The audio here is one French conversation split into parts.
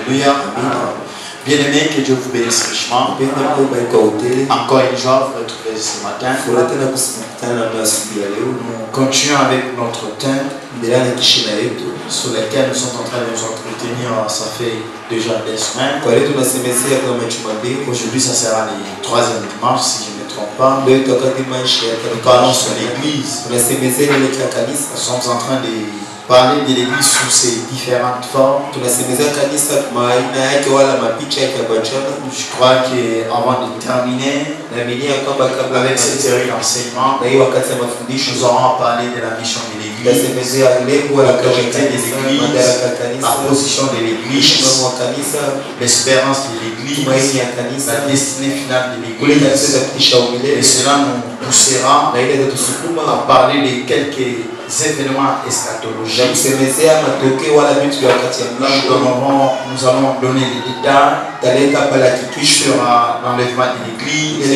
Alléluia. Bien-aimés, que Dieu vous bénisse richement. Encore une joie vous retrouver ce matin. Nous continuons avec notre thème sur lequel nous sommes en train de nous entretenir. Ça fait déjà des semaines. Aujourd'hui, ça sera le troisième dimanche, si je ne me trompe pas. Nous parlons sur l'église. Nous sommes en train de parler de l'église sous ses différentes formes. Je crois qu'avant de terminer avec cette série d'enseignements, nous aurons parlé de la mission de l'église, l'autorité de l'église, la position de l'église, l'espérance de l'église, la destinée finale de l'église. Et cela nous poussera à parler de quelques événements eschatologiques. Nous allons donner des détails sur l'enlèvement de l'église,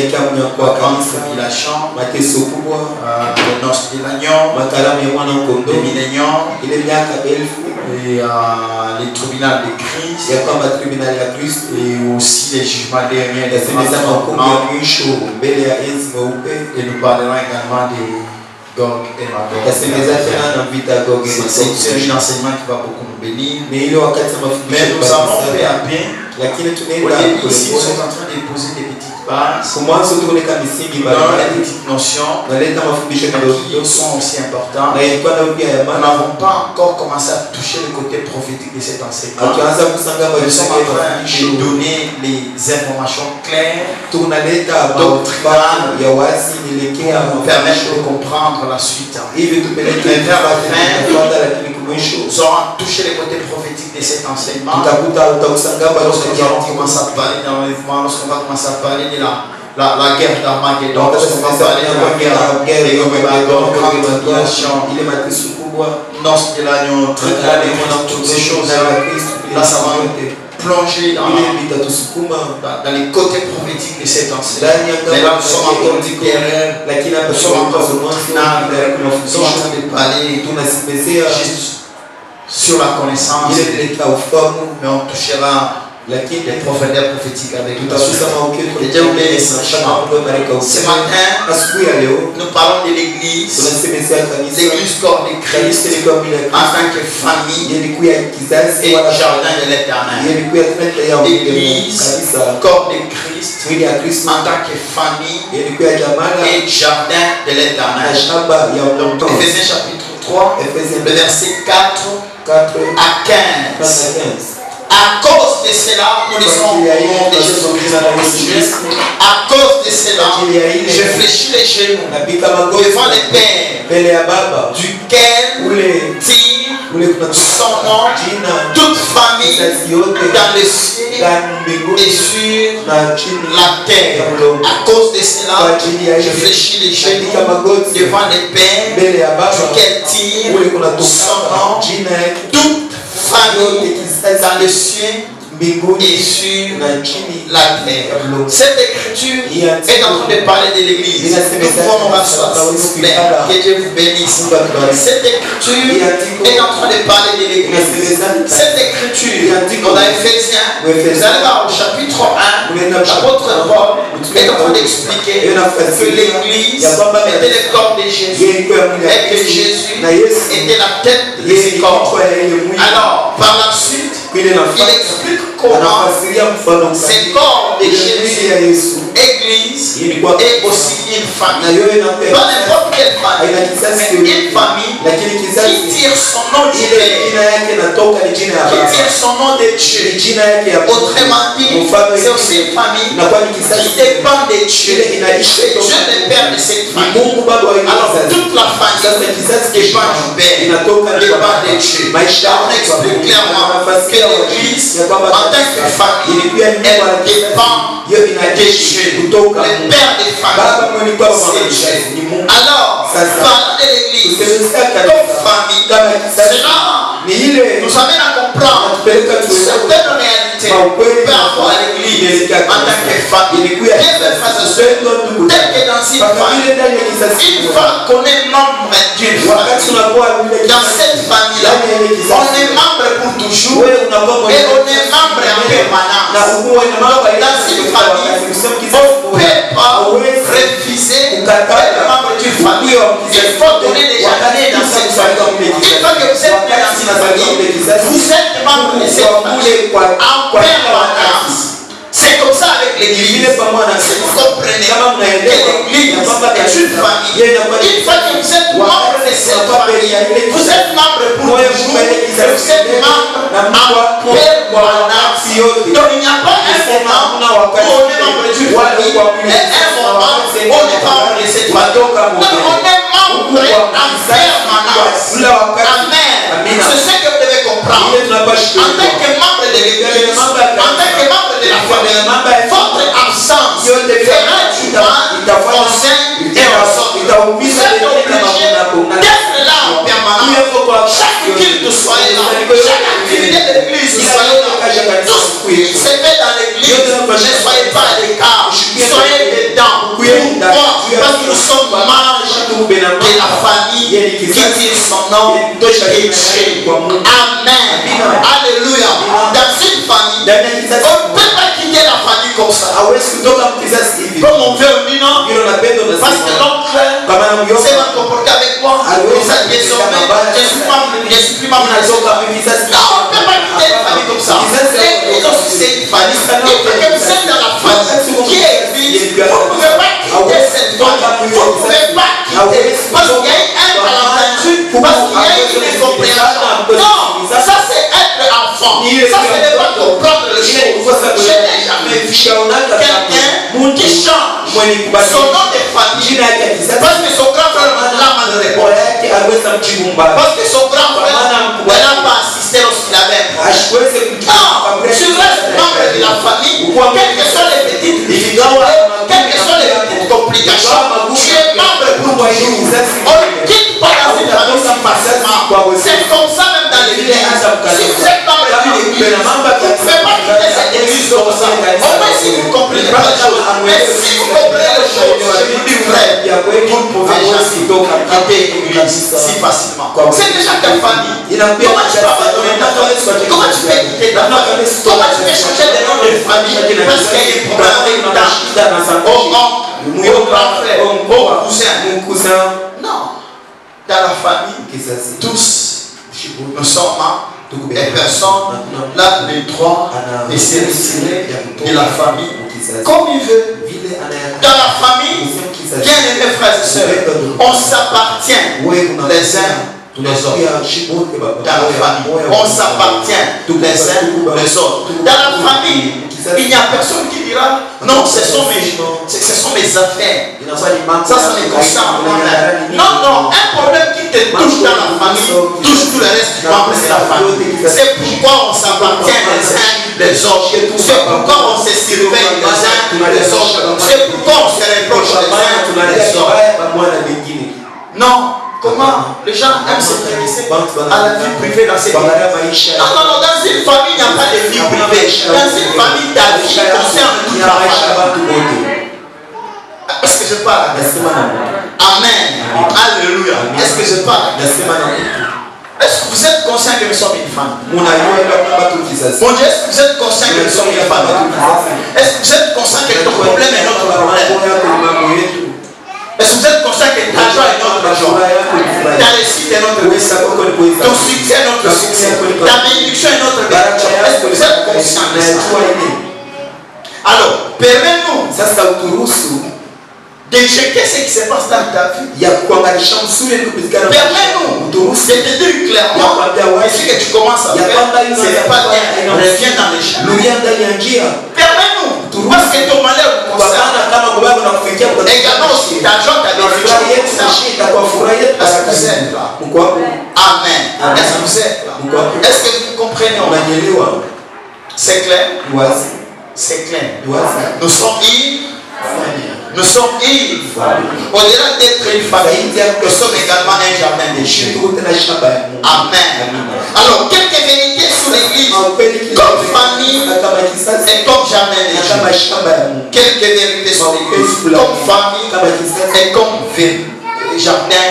la grande tribulation, les noces de l'agneau, le millénium, et les tribunaux de Christ, et aussi les jugements derniers. Et nous parlerons également de Gog et Magog. C'est une série d'enseignements qui va beaucoup nous bénir. Mais nous avons peu à peu. Au début, ici, nous sommes en train de poser des petites bases. Dans les petites notions qui sont aussi importantes. Nous n'avons pas encore commencé à toucher le côté prophétique de cet enseignement. Nous sommes en train de donner les informations claires, doctrinales, pour nous permettre de comprendre la suite. Et vers la fin, nous aurons touché le côté prophétique de cet enseignement. Lorsqu'on va commencer à parler d'enlèvement, lorsqu'on va commencer à parler de la guerre d'Armageddon, lorsqu'on va parler de la guerre d'Armageddon, grande tribulation, noces de l'agneau, toutes ces choses-là, là ça va plonger dans les côtés prophétiques de cet enseignement. Mais là, nous sommes encore du terrain, nous sommes encore au final, nous sommes en train de parler juste sur la connaissance, mais on touchera les profondeurs prophétiques avec tout à fait. Et Dieu vous bénisse richement. Ce matin, nous parlons de l'église, l'église corps de Christ, en tant que famille et jardin de l'éternel. L'église, corps de Christ, en tant que famille et jardin de l'éternel. Donc, Éphésiens chapitre 3, le verset 4 à 15. À cause de cela, nous lisons au nom de Jésus-Christ. À cause de cela, je fléchis les genoux devant les pères, duquel tire son nom toute famille dans le ciel et sur la terre. À cause de cela, je fléchis les genoux devant les pères, duquel tire son nom toute famille dans le ciel et sur la terre. Cette écriture est en train de parler de l'église. Nous pouvons nous rasseoir, s'il vous plaît. Que Dieu vous bénisse. Cette écriture est en train de parler de l'église. Cette écriture, dans Éphésiens, vous allez voir au chapitre 1, l'apôtre Paul est en train d'expliquer que l'église était le corps de Jésus et que Jésus était la tête de ce corps. Alors, par la suite, il explique comment ce corps de Jésus, église, est aussi une famille. Pas n'importe quelle famille, mais une famille qui tire son nom du Père, qui tire son nom de Dieu. Autrement dit, c'est aussi une famille qui dépend de Dieu. Et Dieu est le Père de cette famille. Alors toute la famille dépend du Père, dépend de Dieu. On explique clairement que l'église, en tant que famille, elle dépend de Dieu. Le Père des familles, c'est Dieu. Alors, parlant de l'église, comme famille, cela nous amène à comprendre certaines réalités par rapport à l'église en tant que famille. Bien mes frères et sœurs, tel que dans une famille, une femme connaît membre d'une famille. Dans cette famille-là, on est membre pour toujours et on est membre en permanence. Dans une famille, on ne peut pas refuser d'être membre d'une famille. Il faut donner des années dans cette famille. Une fois que vous êtes dans cette famille, vous êtes membre de cette famille en permanence. C'est comme ça avec l'église. Si vous comprenez que l'église est une famille, une fois que vous êtes membre de cette famille, vous êtes membre pour toujours et vous êtes membre en permanence. Donc il n'y a pas un moment où on est membre d'une famille et un moment où on n'est pas membre de cette famille. Donc on est membre en permanence. Amen. C'est ce que vous devez comprendre. En tant que membre de l'église, en tant que membre de la famille, votre absence fera du mal au sein et au sort. Vous êtes obligé d'être là en permanence. Chaque culte soyez là. Chaque activité de l'église soyez là. Tout ce qui se fait dans l'église, ne soyez pas à l'écart. Soyez dedans. Pourquoi? Parce que nous sommes membres de la famille qui dit son nom de péché. Amen. Alléluia. Dans une famille, on ne peut pas quitter la famille comme ça. Comme on veut un non. Parce que l'oncle s'est mal comporté avec moi. Désormais, je suis plus membre de la famille. Non, on ne peut pas quitter la famille comme ça. L'église aussi, c'est une famille. Et que vous êtes dans la famille qui est église, vous ne pouvez pas quitter cette famille. Vous ne pouvez pas quitter. Parce qu'il y a un malentendu. Parce qu'il y a une incompréhension. Non, ça c'est être enfant. Ça ce n'est pas comprendre les choses. Je n'ai jamais vu quelqu'un qui change son nom de famille parce que son grand frère l'a mal répondu. Parce que son grand frère n'a pas assisté lorsqu'il avait. Non, tu restes membre de la famille, quelles que soient les petites difficultés, quelles que soient les petites complications, tu es membre pour toujours. On ne quitte pas dans une famille si facilement. C'est comme ça même dans l'église. Si vous êtes membre d'une église, vous ne pouvez pas quitter cette église comme ça. Au moins si vous comprenez pas les choses. Mais si vous comprenez les choses, je vous dis frère, vous ne pouvez jamais quitter l'église si facilement. C'est déjà ta famille. Comment tu peux abandonner ta famille? Comment tu peux quitter ta famille? Comment tu peux changer de nom de famille parce qu'il y a un problème avec ta au grand frère, au cousin? Non. Dans la famille, tous, nous sommes membres et personne n'a les droits de s'insérer de la famille comme il veut. Dans la famille, bien aimés frères et sœurs, on s'appartient les uns les autres. Dans la famille, on s'appartient les uns les autres. Dans la famille, il n'y a personne qui dira non, ce sont mes affaires. Ça me concerne. Non, un problème qui te touche dans la famille touche tout le reste du membre de la famille. C'est pourquoi on s'appartient les uns les autres. C'est pourquoi on se surveille les uns les autres. C'est pourquoi on se reproche les uns les autres. Non. Comment les gens aiment s'intéresser à la vie privée dans cette église? Non, dans une famille, il n'y a pas de vie privée. Dans une famille, ta vie concerne toute la famille. Est-ce que je parle? Amen. Alléluia. Est-ce que je parle? Est-ce que vous êtes conscient que nous sommes une famille? Mon Dieu, est-ce que vous êtes conscient que nous sommes une famille? Est-ce que vous êtes conscient que ton problème est notre problème? Est-ce que vous êtes conscient que ta joie est notre joie? Ta réussite est notre réussite. Ton succès est notre succès. Ta bénédiction est notre bénédiction. Est-ce que vous êtes conscient de ça? Alors, permets-nous d'éjecter ce qui se passe dans ta vie. Permets-nous de te dire clairement ce que tu commences à faire. Ce n'est pas bien. Reviens dans les champs. Permets-nous. Parce que ton malheur vous concerne. Également aussi, ta joie, ta bénédiction. Est-ce que vous êtes là? Amen. Est-ce que vous êtes là? Est-ce que vous comprenez? C'est clair? C'est clair. Nous sommes ivres. Nous sommes ivres. Au-delà d'être une famille, nous sommes également un jardin de Dieu. Amen. Alors, quelques vérités sur l'église. Comme famille, est comme jamais les jours. Quelques vérités sont écrites comme famille est comme jardin.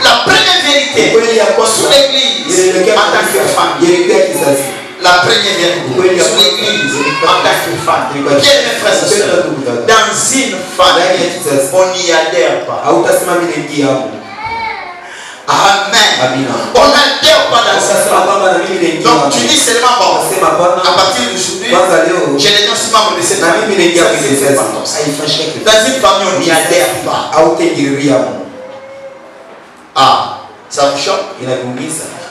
La première vérité sur l'église en tant que famille. La première vérité sur l'église en tant que famille. Bien mes frères et sœurs, dans une famille, on n'y adhère pas. Amen. On n'adhère pas dans cette famille. Donc tu dis seulement bon, à partir d'aujourd'hui, j'ai les aussi membres de cette famille. Dans une famille, on n'y adhère pas. Ah, ça vous choque?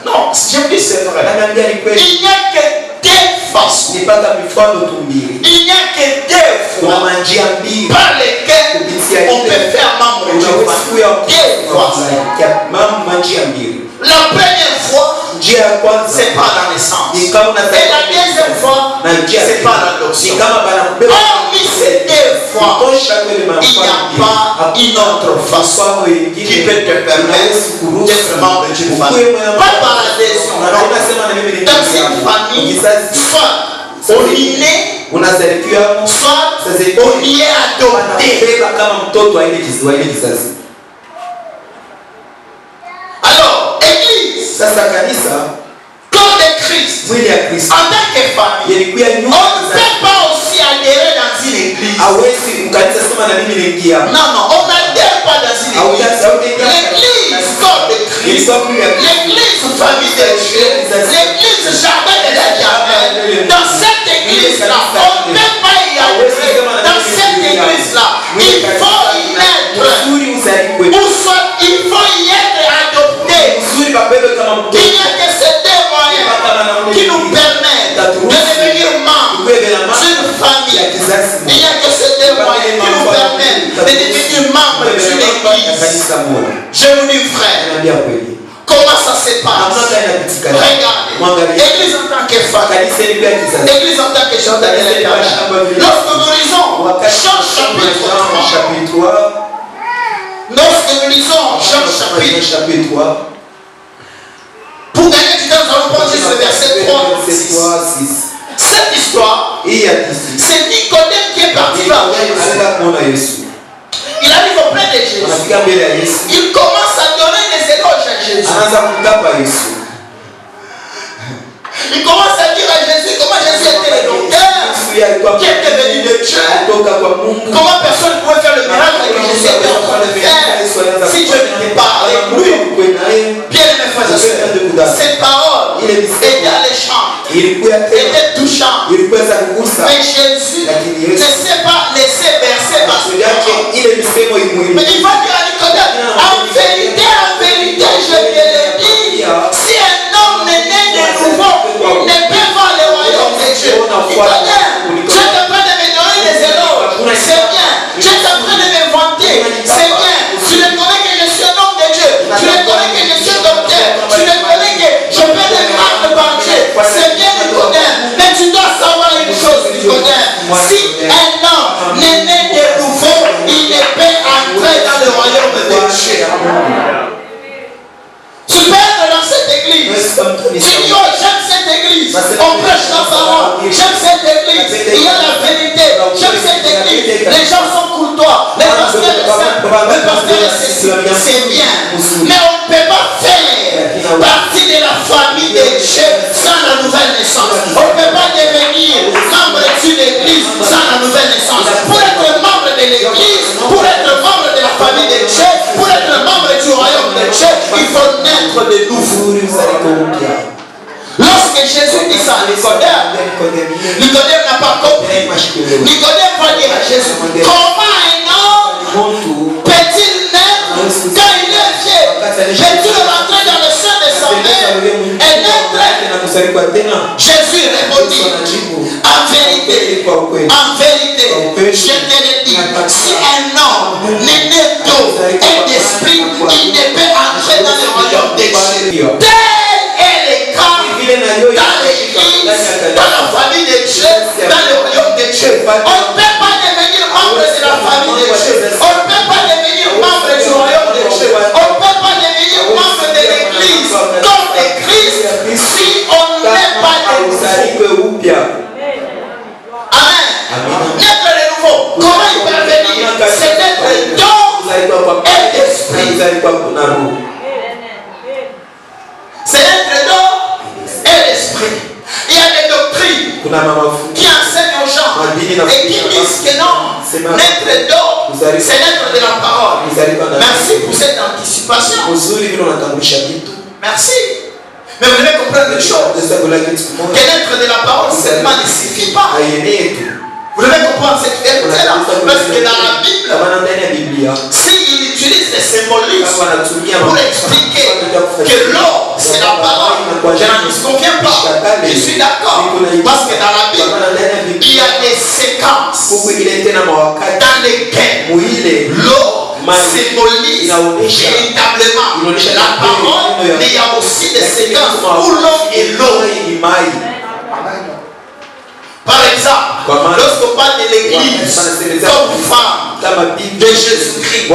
Non, je vous dis c'est vrai. Il n'y a que deux façons. Il n'y a que deux fois par lesquelles on peut faire membre de Dieu. Deux fois. La première fois, c'est par la naissance. Et la deuxième fois, c'est par l'adoption. Hormis ces deux fois, il n'y a pas une autre façon qui peut te permettre d'être membre d'une famille. Pas par l'adhésion. Dans une famille, soit on y naît, soit on y est adopté. Alors, Église, corps de Christ, en tant que famille, on ne peut pas aussi adhérer dans une église. Non, on n'adhère pas dans une église. L'église, corps de Christ, l'église, famille de Dieu, l'église, jardin de la Jardin. Dans cette église-là, on ne peut pas y adhérer. Dans cette église-là, il faut y être. Ou soit, il faut y être adopté. Il n'y a que ces deux moyens qui nous permettent de devenir membres d'une famille. Il n'y a que ces deux moyens qui nous permettent de devenir membres d'une église. Je vous dis, frère, comment ça se passe? Regardez, église en tant que famille, église en tant que chanteur de l'Éternel. Lorsque nous lisons Jean chapitre 3, lorsque nous lisons Jean chapitre 3, pour gagner du temps, nous allons prendre juste le verset 3 et 6. Cette histoire, c'est Nicodème qui est parti vers Jésus. Il arrive auprès de Jésus. Il commence à donner des éloges à Jésus. Il commence à dire à Jésus comment Jésus était le docteur, qui était venu de Dieu. Comment personne ne pouvait faire le miracle que Jésus était en train de faire si Dieu n'était pas avec lui. Bien mes frères et sœurs, cette parole était alléchante, était touchante. Mais Jésus ne s'est pas laissé bercer par ce parole. Mais il va dire à Nicodème, en vérité, je te le dis, si un homme n'est né de nouveau, il ne peut voir le royaume de Dieu. Nicodème, tu es en train de me donner des éloges, c'est bien. Tu es en train de me vanter, c'est bien. Tu reconnais que je suis un homme de Dieu, tu reconnais que je suis docteur, tu reconnais que je fais des miracles par Dieu, c'est bien Nicodème. Mais tu dois savoir une chose, Nicodème, si un homme n'est né de nouveau, il ne peut entrer dans le royaume de Dieu. Tu peux être dans cette église. Tu dis, oh, j'aime cette église. On prêche la parole. J'aime cette église. Il y a la vérité. J'aime cette église. Les gens sont courtois. Les pasteurs sont simples. Le pasteur est ceci. C'est bien. Mais on ne peut pas faire partie de la famille de Dieu sans la nouvelle naissance. On ne peut pas devenir membre d'une église sans la nouvelle naissance. Pour être membre de l'église, pour être membre de la famille de Dieu, pour être membre du royaume de Dieu, il faut naître de nouveau. Lorsque Jésus dit ça à Nicodème n'a pas compris. Nicodème va dire à Jésus, comment un homme peut-il naître quand il est vieux? Peut-il rentrer dans le sein de sa mère et naître? Jésus répondit, en vérité, je te le dis, si un homme n'est né d'eau et d'esprit, il ne peut entrer dans le royaume des cieux. Tel est le cas dans l'église, dans la famille de Dieu, dans le royaume de Dieu. On ne peut pas devenir membre de la famille de Dieu. On ne peut pas devenir membre du royaume de Dieu. On ne peut pas devenir membre de l'église comme de Christ si on n'est pas de nouveau. C'est l'être de la parole. Merci pour cette anticipation. Merci. Mais vous devez comprendre une chose. Que l'être de la parole seulement ne suffit pas. Vous devez comprendre cette vérité-là. Parce que dans la Bible, s'il utilise les symbolismes pour expliquer que l'or, c'est la parole, je n'en conviens pas. Je suis d'accord. Parce que dans la Bible, il y a des séquences dans lesquelles l'or symbolise véritablement la parole, mais il y a aussi des séquences où l'or est l'eau. Par exemple, lorsqu'on parle de l'église comme femme de Jésus-Christ, là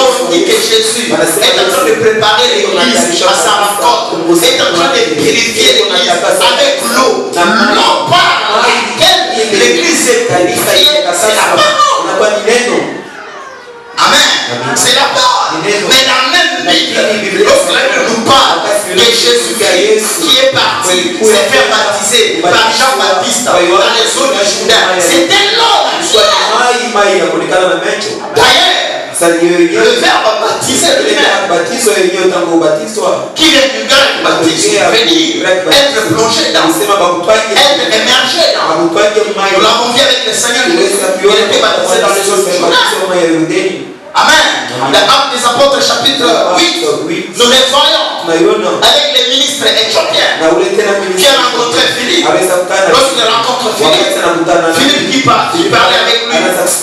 on dit que Jésus est en train de préparer l'église à sa rencontre, est en train de purifier l'église avec l'eau. L'eau par laquelle l'église est purifiée, c'est la parole. Amen. C'est la parole. Mais dans la même Bible, lorsque la Bible nous parle de Jésus-Christ qui est parti se faire baptiser par Jean-Baptiste dans les eaux du Jourdain, c'était l'eau naturelle. D'ailleurs, le verbe baptiser lui-même, qui vient du grec baptiser, veut dire être plongé dans, être émergé dans. Nous l'avons vu avec le Seigneur Jésus, il était baptisé dans les eaux du Jourdain. Amen. Dans Actes des Apôtres chapitre 8, nous les voyons avec les ministres éthiopiens qui ont rencontré Philippe. Lorsqu'ils rencontrent Philippe qui parlait avec lui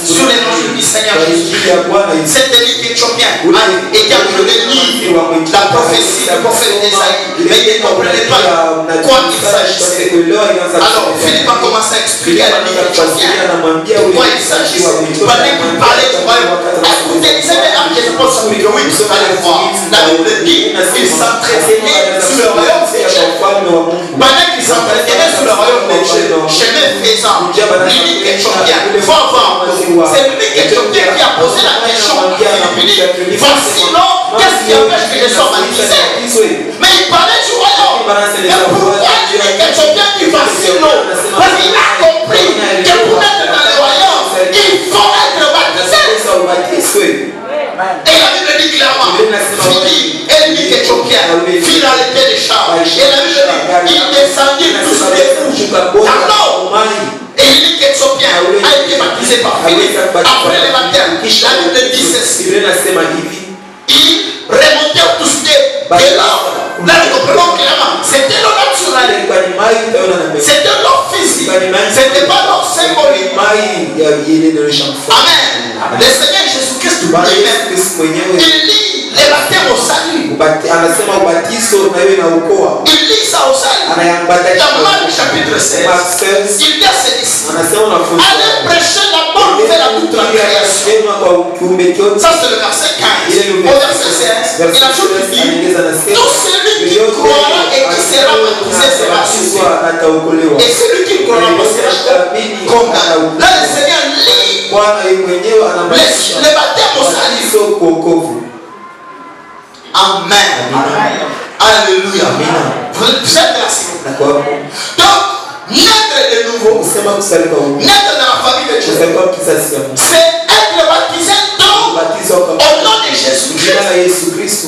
sur l'évangile du Seigneur Jésus. Cet élite éthiopien était en train de lire la prophétie du prophète Ésaïe, mais il ne comprenait pas quoi il s'agissait. Alors Philippe a commencé à expliquer à l'élite éthiopien de quoi il s'agissait. Pendant qu'il parlait du royaume, c'est les actes des apôtres chapitre 8, vous allez voir. La Bible dit qu'ils s'entretenaient sous le royaume de Dieu. Pendant qu'ils s'entretenaient sous le royaume de Dieu, chemin faisant, l'unique éthiopien, c'est l'unique éthiopien qui a posé la question à Philippe. Voici non, qu'est-ce qui empêche que je sois baptisé? Mais il parlait du royaume. Mais pourquoi l'unique éthiopien dit voici non? Parce qu'il a compris que pour être dans le royaume, il faut être baptisé. Et la Bible dit clairement, Philippe est l'unique éthiopien, fit dans les pieds des chars. Et la Bible dit, il descendit tous les fous dans l'eau. Et l'unique éthiopien a été baptisé par Philippe. Après le baptême, la Bible dit ceci. Il remontait tous de l'or. Là, nous comprenons clairement, c'était l'eau naturelle. C'était l'eau physique. C'était pas l'eau symbolique. Amen. Le Seigneur Jésus-Christ lui-même, il lit les baptêmes au salut. Il lit ça au salut. Dans Marc chapitre 16, il dit à ses disciples, allez prêcher la bonne nouvelle à toute la création. Ça c'est le verset 15. Au verset 16, il a toujours dit, tout celui qui croira et qui sera baptisé sera sauvé. Et celui qui ne croira pas sera condamné. Là le Seigneur lit le baptême au salut. Amen. Alléluia. Vous êtes merci. Donc, naître de nouveau, naître dans la famille de Dieu, c'est être baptisé au nom de Jésus-Christ.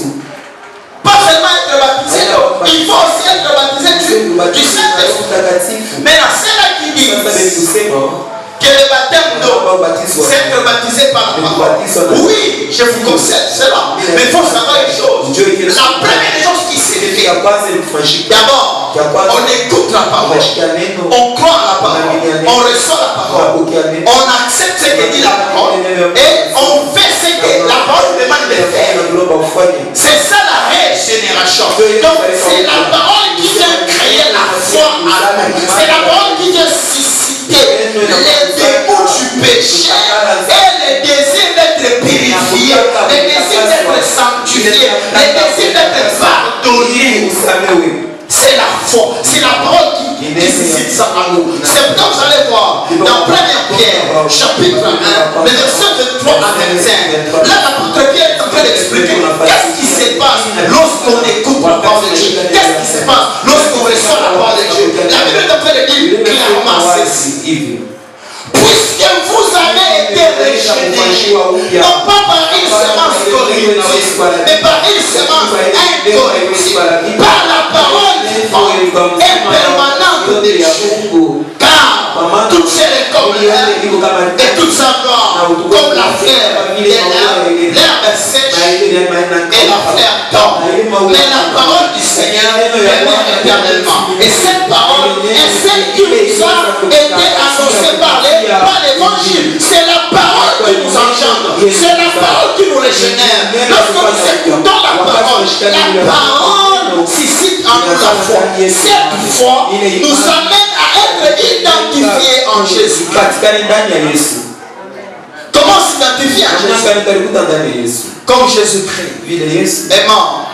Pas seulement être baptisé, il faut aussi être baptisé du Saint-Esprit. Mais la celle qui dit que le baptême d'eau, c'est être baptisé par la parole. Oui, je vous concède cela. Mais il faut savoir une chose. La première chose qui s'est fait, d'abord, on écoute la parole, on croit à la parole, on reçoit la parole, on accepte ce que dit la parole et on fait ce que la parole demande de faire. C'est ça la régénération. Donc c'est la parole qui vient créer la foi à nous. C'est la parole qui vient susciter les démons du péché et le désir d'être purifié, le désir d'être sanctifié, le désir d'être pardonné. C'est la foi, c'est la parole qui suscite ça à nous. C'est pourquoi vous allez voir dans 1 Pierre, chapitre 1, le verset 23 à 25. Là, l'apôtre Pierre est en train d'expliquer qu'est-ce qui se passe lorsqu'on écoute la parole de Dieu. Qu'est-ce qui se passe lorsqu'on reçoit la parole de Dieu. La Bible est en train de dire clairement ceci. Puisque vous avez été régénérés, non mais par une semence incorruptible, par la parole vivante et permanente des jours. Car toutes ces récoltes et toute sa gloire, comme la fleur de l'herbe sèche et la fleur tombe. Mais la parole du Seigneur demeure éternellement. Et cette parole est celle qui nous a été annoncée par l'évangile. C'est la parole qui nous engendre. C'est la parole qui nous régénère. Lorsque nous écoutons la parole suscite en nous la foi. Cette foi nous amène à être identifiés en Jésus. Comment s'identifier à Jésus? Comme Jésus-Christ est mort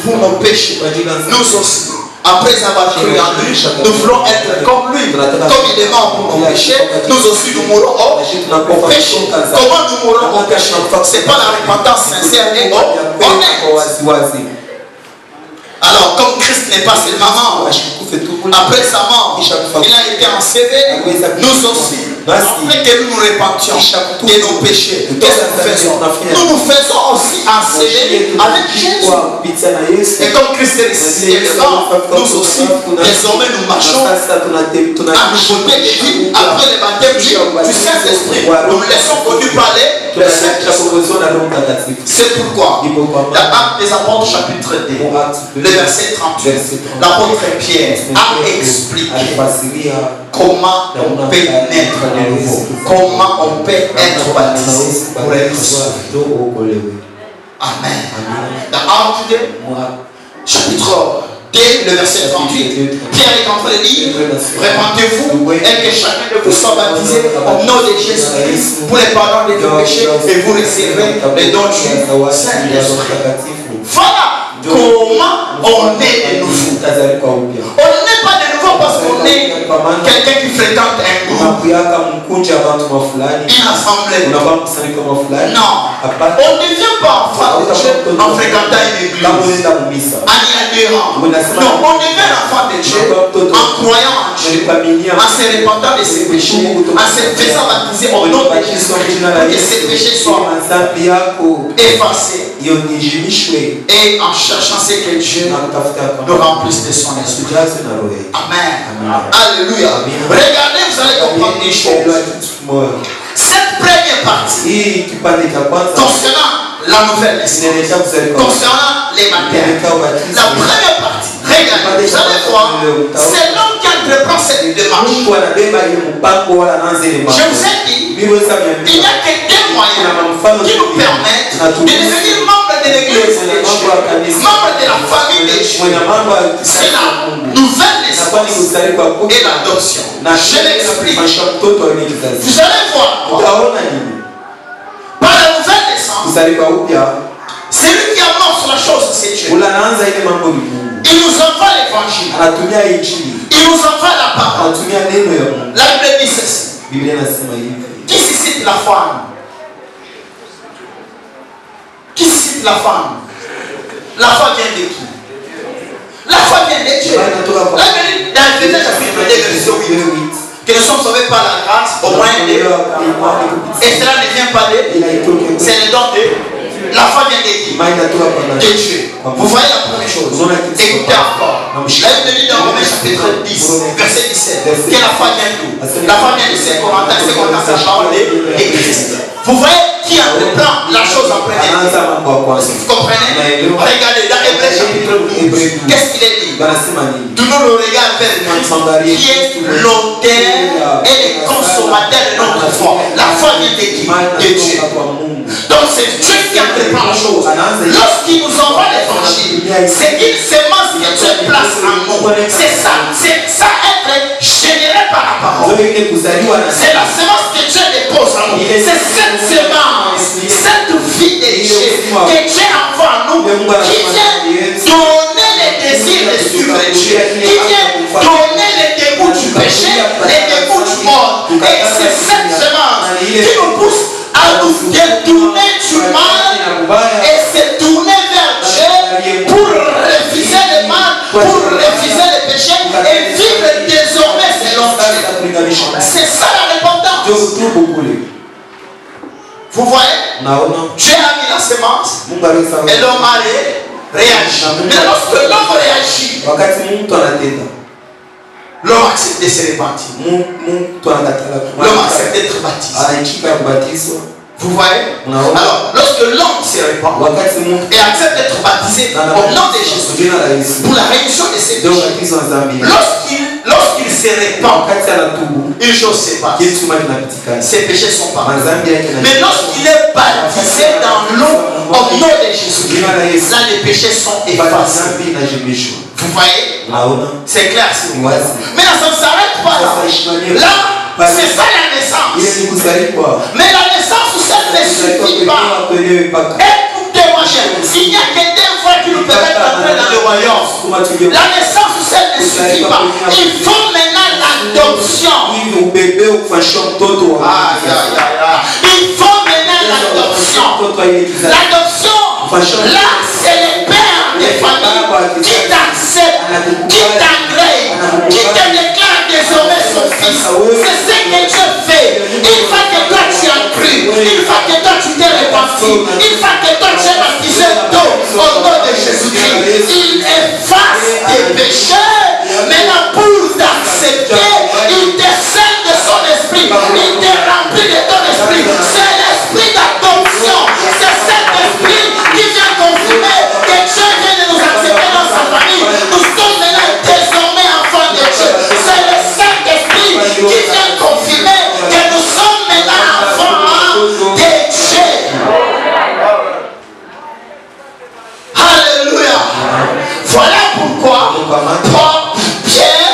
pour nos péchés, nous aussi, après avoir cru en lui, nous voulons être comme lui. Comme il est mort pour nos péchés, nous aussi nous mourrons au péché. Comment nous mourrons au péché? Ce n'est pas la repentance sincère et honnête. Alors, comme Christ n'est pas seulement mort, après sa mort, il a été ensevelé, nous aussi, après que nous nous répandions de nos péchés, qu'est-ce que nous faisons? Nous nous faisons aussi ensevelir avec Jésus. Et comme Christ est ressuscité, nous aussi, désormais, nous marchons à nouveauté de vie après le baptême du Saint-Esprit. Nous laissons conduire par le Saint-Esprit. C'est pourquoi, dans Actes des Apôtres, chapitre 2, le verset 38, l'apôtre Pierre a expliqué comment on peut naître de nouveau, comment on peut être baptisé pour être sauvé. Amen. Dans Actes 2, chapitre 2, le verset 38, Pierre est en train de dire: répentez-vous et que chacun de vous soit baptisé au nom de Jésus-Christ pour les pardons de vos péchés et vous recevrez les dons du Saint-Esprit. Voilà comment on est de nouveau. On n'est pas de nouveau parce qu'on est quelqu'un qui fréquente un groupe, une assemblée. Non, on ne devient pas enfant de Dieu en fréquentant une église, en y adhérant. Non, on devient enfant de Dieu en croyant en Dieu, en se repentant de ses péchés, en se faisant baptiser au nom de Jésus-Christ pour que ses péchés soient effacés et en cherchant ce que Dieu nous remplisse de son esprit. Amen. Alléluia. Regardez, vous allez comprendre des choses. Cette première partie concernant la nouvelle naissance, concernant les matières, la première partie, regardez, vous allez voir, c'est l'homme qui entreprend cette démarche. Je vous ai dit, il n'y a que deux moyens qui nous permettent de devenir membres de l'église, membres de la famille de Dieu. C'est la nouvelle naissance et l'adoption. Je l'explique. Vous allez voir, par la nouvelle naissance, c'est lui qui amorce la chose, c'est Dieu. Il nous envoie l'évangile. Il nous envoie la parole. La Bible dit ceci. Qui suscite la femme? Qui suscite la femme? La femme vient de qui? La femme vient de Dieu. La Bible dit dans Éphésiens chapitre 2 verset 8 que nous sommes sauvés par la grâce au moyen de. Et cela ne vient pas de. C'est le don de. La femme vient de qui? De Dieu. Vous voyez la première chose. Écoutez encore. La Bible dit dans Romains chapitre 10 verset 17 que la femme vient d'où? La femme vient de ses commentaires, sa parole de Christ. Vous voyez qui entreprend la chose en premier? Vous comprenez? Regardez dans Hébreux chapitre 12. Qu'est-ce qu'il est dit? Tournons le regard vers Christ qui est l'auteur et le consommateur de notre foi. La foi vient de qui? De Dieu. Donc c'est Dieu qui entreprend la chose. Lorsqu'il nous envoie l'évangile, c'est une semence que Dieu place en nous. C'est ça être généré par la parole. C'est la semence que Dieu dépose en nous. C'est cette semence, cette vie de Dieu que Dieu envoie en nous, qui vient donner les désirs de suivre Dieu, qui vient donner les dégoûts du péché, les dégoûts du monde. Et c'est cette semence qui nous pousse à nous détourner du mal et se tourner vers Dieu pour refuser le mal, pour refuser le péché et vivre désormais selon Dieu. C'est ça la repentance. Vous voyez? Dieu a mis la semence et l'homme a réagi. Mais lorsque l'homme réagit, l'homme accepte de se repentir. L'homme accepte d'être baptisé. Vous voyez? Alors, lorsque l'homme se répand et accepte d'être baptisé au nom de Jésus pour la rémission de ses péchés, lorsqu'il se répand, une chose se passe. Ses péchés sont pardonnés. Mais lorsqu'il est baptisé dans l'eau au nom de Jésus, là les péchés sont effacés. Vous voyez? C'est clair. Mais là, ça ne s'arrête pas là. Là, c'est ça la naissance. Mais la naissance, ça ne suffit pas. Écoutez-moi, cher. Il n'y a que des voies qui nous permettent d'entrer dans le royaume. La naissance, ça ne suffit pas. Il faut maintenant l'adoption. Il faut maintenant l'adoption. L'adoption, là, c'est les pères des familles qui t'acceptent, qui t'agréent, qui te déclarent désormais son fils. C'est ce que Dieu fait. Une fois que toi tu as cru, une fois que toi tu t'es repenti, une fois que toi tu es baptisé d'eau au nom de Jésus-Christ, il efface tes péchés. Maintenant, pour t'accepter, il te scelle de son esprit, il te remplit de ton esprit. C'est l'esprit d'adoption. C'est cet esprit qui vient confirmer que Dieu vient de nous accepter dans sa famille. Nous sommes maintenant désormais enfants de Dieu. C'est le Saint-Esprit qui vient confirmer que nous sommes maintenant enfants de Dieu. Alléluia. Voilà pourquoi Pierre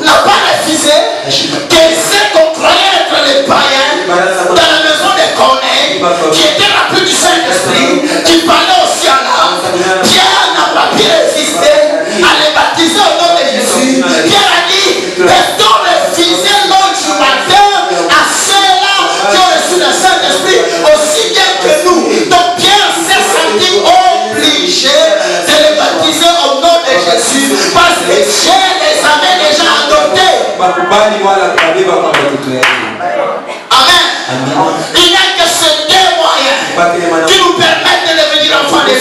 n'a pas refusé que ceux qu'on croyait être les païens dans la maison de Corneille, qui étaient remplis du Saint-Esprit, qui parlaient aussi à l'âme. Pierre n'a pas pu résister à les baptiser au nom de Jésus. Pierre a dit, peut-on refuser l'eau du baptême à ceux-là qui ont reçu le Saint-Esprit aussi bien que nous? Donc Pierre s'est senti obligé de les baptiser au nom de Jésus parce que Dieu les avait déjà adoptés. Amen. Il n'y a que ces deux moyens qui nous permettent de devenir enfants de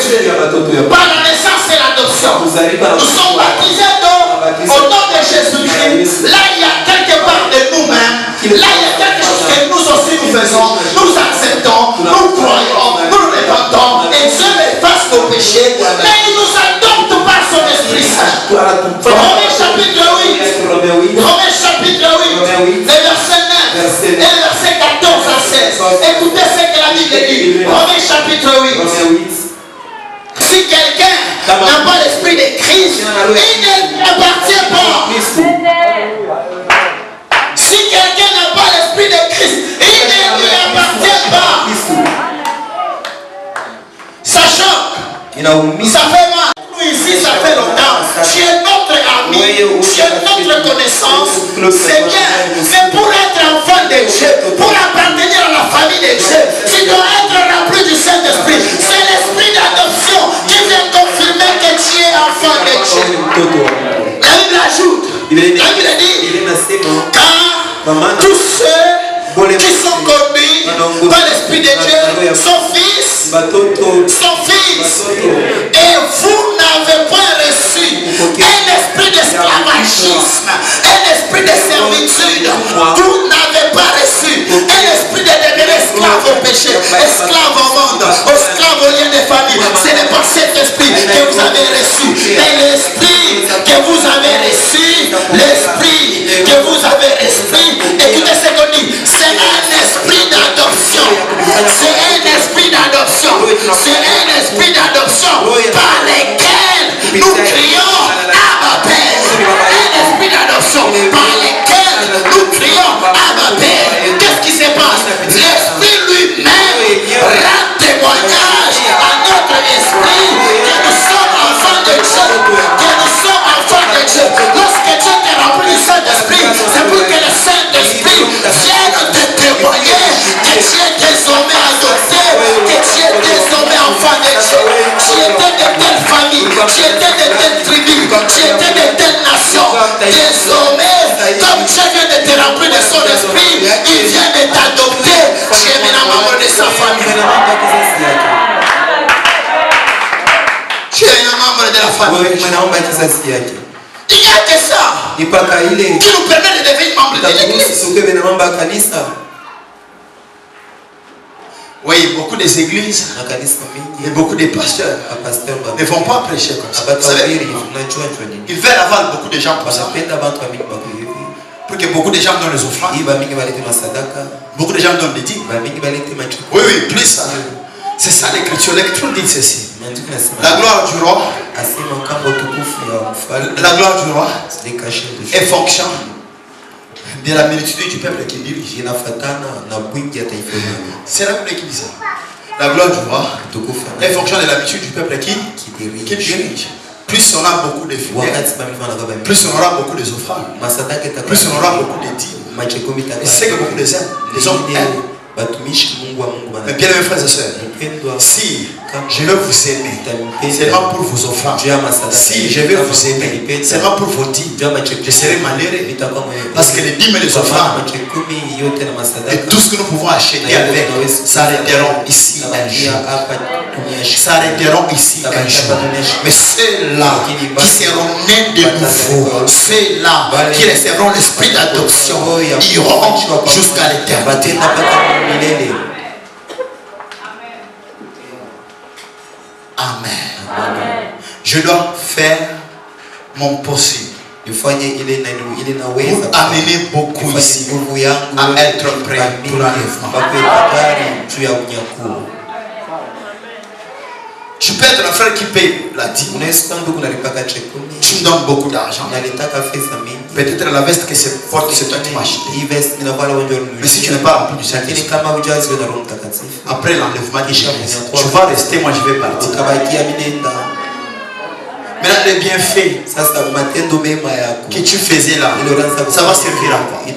Dieu. Par la naissance et l'adoption. Nous sommes baptisés au nom de Jésus-Christ. Là, il y a quelque part de nous-mêmes. Là, il y a quelque chose que nous aussi nous faisons. Nous acceptons, nous croyons, nous répandons. Et Dieu efface nos péchés. Mais il nous adopte par son Esprit Saint. Romains chapitre 8. Romains chapitre 8. Le verset 9. Et le verset 14 à 16. Écoutez ce que la Bible dit. Romains chapitre 8. Si quelqu'un n'a pas l'esprit de Christ, il n'appartient pas. Si quelqu'un n'a pas l'esprit de Christ, il ne lui appartient pas. Sachant, ça fait mal. Nous ici, ça fait longtemps. Tu es notre ami, tu es notre connaissance. C'est bien. Mais pour être enfant de Dieu, pour appartenir à la famille de Dieu, tu dois être rempli du Saint-Esprit. C'est l'esprit d'adoption qui vient confirmer que tu es enfant de Dieu. La Bible ajoute, la Bible dit, car tous ceux qui sont conduits par l'Esprit de Dieu sont fils. Et vous n'avez point reçu un esprit d'esclavagisme, un esprit de servitude. Vous n'avez pas reçu un esprit de devenir esclave au péché, esclave au monde, esclave au lien des familles. Ce n'est pas cet esprit que vous avez reçu, mais l'esprit que vous avez reçu, l'esprit que vous avez reçu. Écoutez ce qu'on dit, c'est un esprit d'adoption. C'est un esprit d'adoption. C'est un esprit d'adoption par lequel nous crions Abba Père. Un esprit d'adoption par lequel nous crions Abba Père. Qu'est-ce qui se passe? L'esprit lui-même rend témoignage à notre esprit que nous sommes enfants de Dieu. Que nous sommes enfants de Dieu. Lorsque Dieu t'est rempli du Saint-Esprit, c'est pour que le Saint-Esprit vienne te témoigner que tu es désormais adopté, que tu es désormais enfant de Dieu. Tu étais de telle famille, tu étais de telle tribu, tu étais de telle nation. Désormais, comme Dieu vient de te remplir de son esprit, il vient de t'adopter. Tu es maintenant membre de sa famille. un membre de la famille. Il n'y a que ça qui nous permet de devenir membre de l'église. Oui, beaucoup des églises et beaucoup de pasteurs ne vont pas prêcher comme ça. Vous savez, ils veulent avoir beaucoup de gens pour ça. Pour que beaucoup de gens donnent les offrandes. Beaucoup de gens donnent des dîmes. Oui, plus ça. C'est ça l'écriture. L'écriture dit ceci. La gloire du roi. La gloire du roi est fonction de la multitude du peuple qui dirige. C'est la Bible qui dit ça. La gloire du roi est fonction de la multitude du peuple qui dirige. Plus on a beaucoup de fidèles, plus on aura beaucoup de offrandes, plus on aura beaucoup de dîmes. Et c'est que beaucoup des hommes aiment. Mais bien mes frères et sœurs, si je veux vous aimer, c'est seulement pour vos offrandes. Si je vais vous aimer, c'est seulement pour vos dîmes, je serai malheureux. Parce que les dîmes et les offrandes et tout ce que nous pouvons acheter avec s'arrêteront ici un jour. S'arrêteront ici un jour. Mais ceux-là qui seront nés de nouveau, ceux-là qui recevront l'esprit d'adoption, iront jusqu'à l'éternité. Amen. Je dois faire mon possible pour amener beaucoup ici à être prêt pour l'enlèvement. Je peux être un frère qui paye la dîme. Tu me donnes beaucoup d'argent. Peut-être la veste que c'est forte, c'est toi qui m'as acheté. Mais si tu n'es pas rempli du Saint-Esprit, après l'enlèvement, tu vas rester, moi je vais partir. Maintenant les bienfaits que tu faisais là, ça va servir à quoi? Tu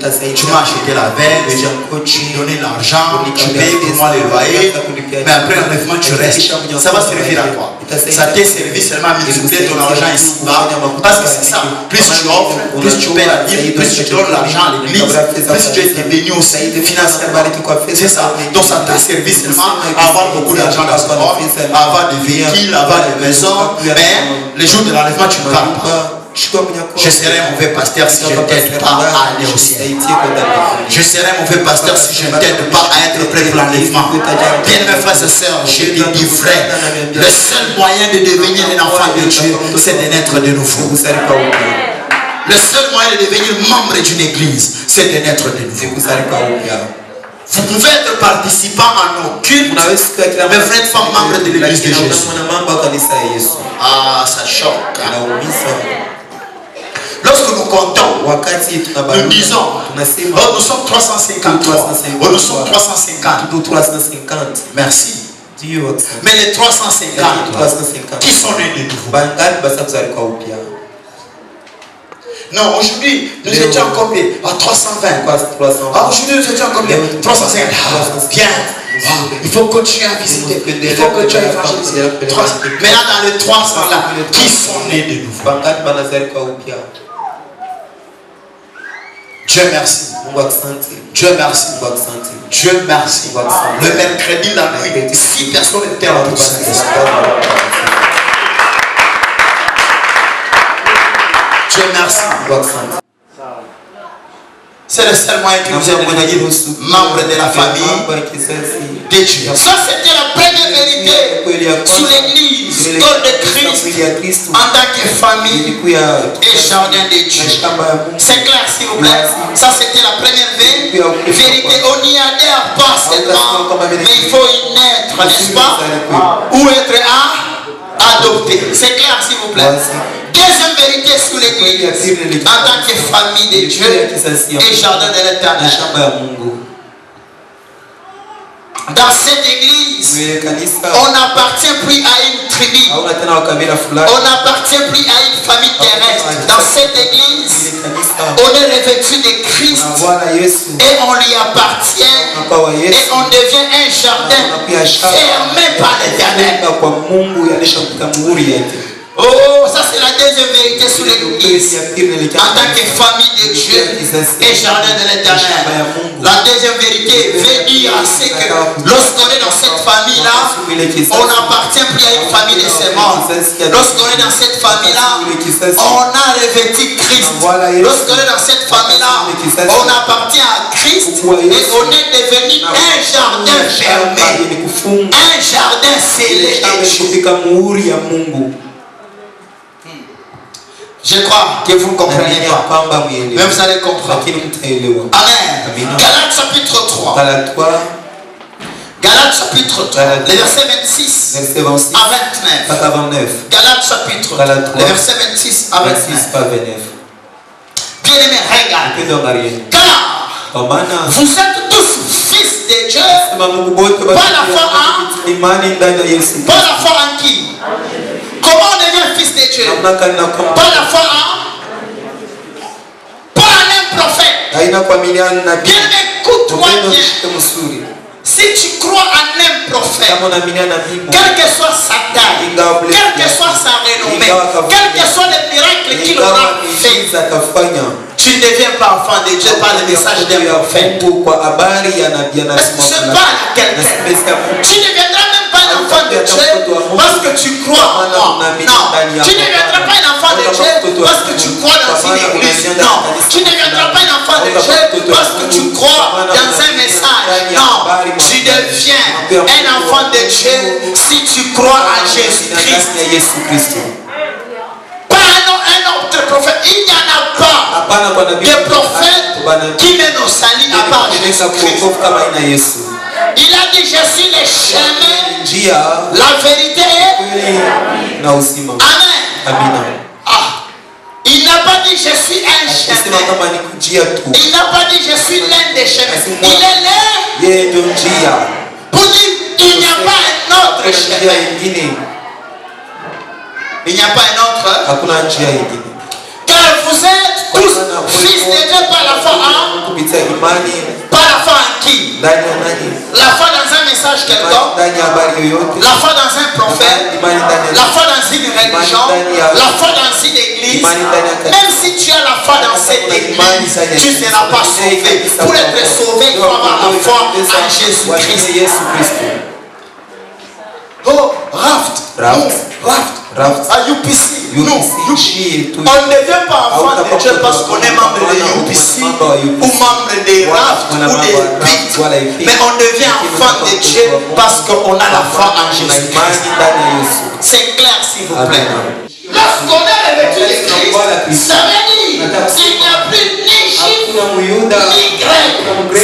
m'as acheté la veste, tu donnais l'argent, tu payes pour moi le loyer, mais après l'enlèvement tu restes. Ça va servir à quoi? Ça t'a servi seulement à multiplier ton argent ici-bas. Parce que c'est ça, plus tu offres, plus tu payes la dîme, plus tu donnes l'argent à l'église, plus tu es béni aussi financièrement. C'est ça. Donc ça t'a servi seulement à avoir beaucoup d'argent dans ce monde, à avoir des véhicules, à avoir des maisons, mais les jours de l'enlèvement tu ne parles pas. Je serais un mauvais pasteur si je ne t'aide pas à aller au ciel. Je serais un mauvais pasteur si je ne t'aide pas à être prêt pour l'enlèvement. Bien mes frères et sœurs, je dis vrai, le seul moyen de devenir un enfant de Dieu, c'est de naître de nouveau. Le seul moyen de devenir membre d'une église, c'est de naître de nouveau. Vous pouvez être participant à nos cultes, mais vous n'êtes pas membre de l'église de Jésus. Ah, ça choque. Lorsque nous comptons, nous disons, oh, nous sommes 353, oh, nous sommes 350. Merci. Mais les 350, qui sont nés de nouveau? Non, aujourd'hui, nous étions combien? À 320. Ah, aujourd'hui, nous étions combien? 350. Ah, bien. Ah, il faut continuer à visiter. Il faut continuer à évangéliser. Maintenant, dans les 300 là, qui sont nés de nouveau? Dieu merci. Dieu merci. Dieu merci. Le mercredi, la nuit, 6 personnes étaient en tout ça. Dieu merci. C'est le seul moyen que nous avons de devenir membre de la famille de Dieu. Ça, c'était la première vérité sur l'église, corps de Christ, en tant que famille et jardin de Dieu. C'est clair, s'il vous plaît. Ça, c'était la première vérité. On n'y adhère pas seulement, mais il faut y naître, n'est-ce pas? Ou être adopté. C'est clair, s'il vous plaît. Deuxième vérité sur l'église, en tant que famille de Dieu et jardin de l'Éternel. Dans cette église, on n'appartient plus à une tribu. On n'appartient plus à une famille terrestre. Dans cette église, on est revêtu de Christ et on lui appartient et on devient un jardin fermé par l'Éternel. Oh, ça c'est la deuxième vérité sur l'église. En tant que famille de Dieu et jardin de l'Éternel. La deuxième vérité veut dire c'est que lorsqu'on est dans cette famille-là, on n'appartient plus à une famille de c'est mort. Lorsqu'on est dans cette famille-là, on a revêtu Christ. Lorsqu'on est dans cette famille-là, on appartient à Christ et on est devenu un jardin fermé, un jardin scellé. Je crois que vous ne comprenez pas. Mais vous allez comprendre. Amen. Galates chapitre 3. Galates chapitre 3, le verset 26 à 29. Galates chapitre 3, le verset 26 à 29. Bien aimé, regarde. Car vous êtes tous fils de Dieu par la foi en qui? Comment on devient fils de Dieu? Par la foi en un prophète. Bien aimé, écoute-moi bien. Si tu crois en un prophète, quelle que soit sa taille, quelle que soit sa renommée, quel que soit le miracle qu'il aura fait, tu ne deviens pas enfant de Dieu par le message d'un prophète. C'est pas quelqu'un. Tu ne deviendras même pas un enfant de Dieu parce que tu crois en moi. Non. Tu ne deviendras pas un enfant de Dieu parce que tu crois dans une église. Non. Tu ne deviendras pas un enfant de Dieu parce que tu crois dans un message. Non. Tu deviens un enfant de Dieu si tu crois en Jésus-Christ. Pas un autre prophète. Il n'y en a pas de prophète qui mène au salut à part Jésus-Christ. Il a dit, je suis le chemin, la vérité et Amen. Il n'a pas dit, je suis un chemin. Il n'a pas dit, je suis l'un des chemins. Il est l'un pour dire, il n'y a pas un autre chemin. Il n'y a pas un autre. Car vous êtes tous fils de Dieu par la foi en. Par la foi en qui? La foi dans un message quelconque, la foi dans un prophète, la foi dans une religion, la foi dans une église. Même si tu as la foi dans cette église, tu ne seras pas sauvé. Pour être sauvé, il faut avoir la foi en Jésus-Christ. Oh, Raft, à UPC, on ne devient pas enfant de Dieu parce qu'on est membre de UPC ou membre de Raft ou de PIT, mais on devient enfant de Dieu parce qu'on a la foi en Jésus-Christ. C'est clair, s'il vous plaît. Lorsqu'on est revêtu de Christ, ça veut dire qu'il n'y a plus ni juif ni grec.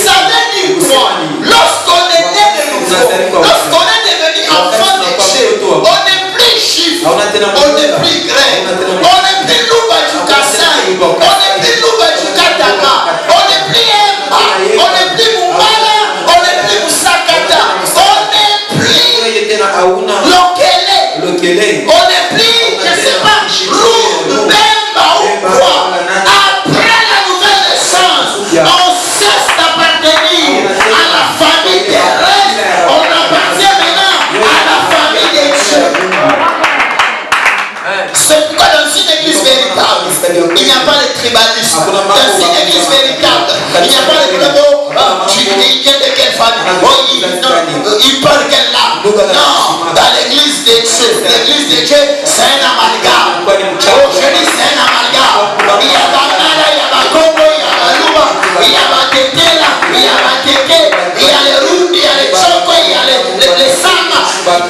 Ça veut dire quoi? Lorsqu'on est né de nouveau, lorsqu'on est devenu enfant de Dieu, on n'est plus juif, on n'est plus grec, on n'est plus Louba du Kassai, on n'est plus Louba du Kataka, on n'est plus Emma, on n'est plus Moumala, on n'est plus Moussakata, on n'est plus Lokele, on n'est plus, je ne sais pas, Roux, Bemba ou quoi. Après la nouvelle naissance, on cesse d'appartenir à la famille des rêves, on appartient maintenant à la famille des dieux. C'est pourquoi dans une église véritable, il n'y a pas de tribalisme. Dans une église véritable, il n'y a pas de tribalisme. Tu viens de quelle famille? Il parle quelle langue? Non, dans l'église de Dieu, c'est un amalgame. Oh, je dis c'est un amalgame. Il y a Bangala, il y a Bakongo, il y a Baluba, il y a Batetela, il y a Bateke, il y a les Rundi, il y a les Choko, il y a les Sama.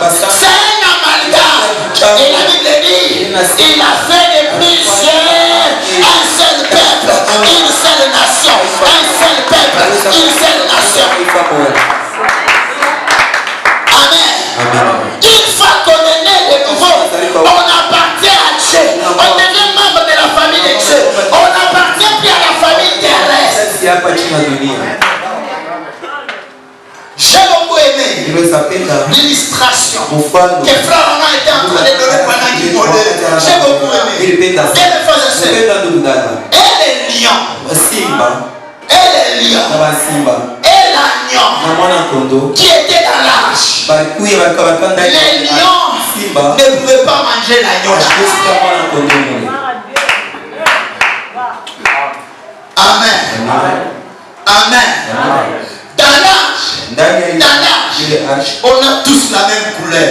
C'est un amalgame. Et la Bible dit, il a fait de plusieurs un seul peuple, une seule nation, un seul peuple, une seule nation. Amen. Une fois qu'on est né de nouveau, on appartient à Dieu. On devient membre de la famille de Dieu. On n'appartient plus à la famille terrestre. J'ai beaucoup aimé l'illustration que Frère Romain était en train de donner pendant qu'il modèle. J'ai beaucoup aimé. Bien les frères et sœurs. Et les lions. Et les lions. Et l'agneau qui était dans l'arche. Les lions ne pouvaient pas manger l'agneau. Amen. Amen. l'arche, on a tous la même couleur.